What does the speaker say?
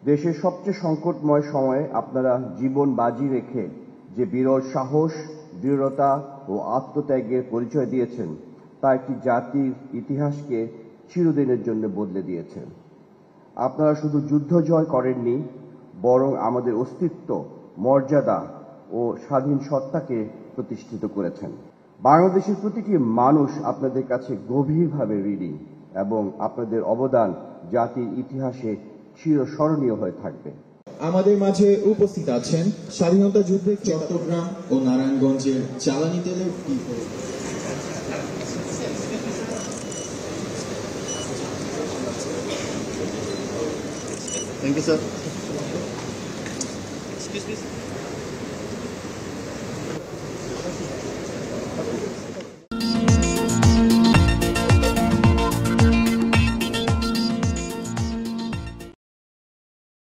দেশের সবচেয়ে সংকটময় সময়ে আপনারা জীবন বাজি রেখে যে বিরল সাহস, দৃঢ়তা ও আত্মত্যাগের পরিচয় দিয়েছেন তা একটি জাতির ইতিহাসকে চিরদিনের জন্য বদলে দিয়েছে। আপনারা শুধু যুদ্ধ জয় করেননি, বরং আমাদের অস্তিত্ব, মর্যাদা ও স্বাধীন সত্তাকে প্রতিষ্ঠিত করেছেন। বাংলাদেশের প্রতিটি মানুষ আপনাদের কাছে গভীরভাবে ঋণী এবং আপনাদের অবদান জাতির ইতিহাসে চিরস্মরণীয় হয়ে থাকবে। আমাদের মাঝে উপস্থিত আছেন স্বাধীনতা যুদ্ধে চট্টগ্রাম ও নারায়ণগঞ্জের জ্বালানি তেলের depot. Thank you, sir. Excuse me.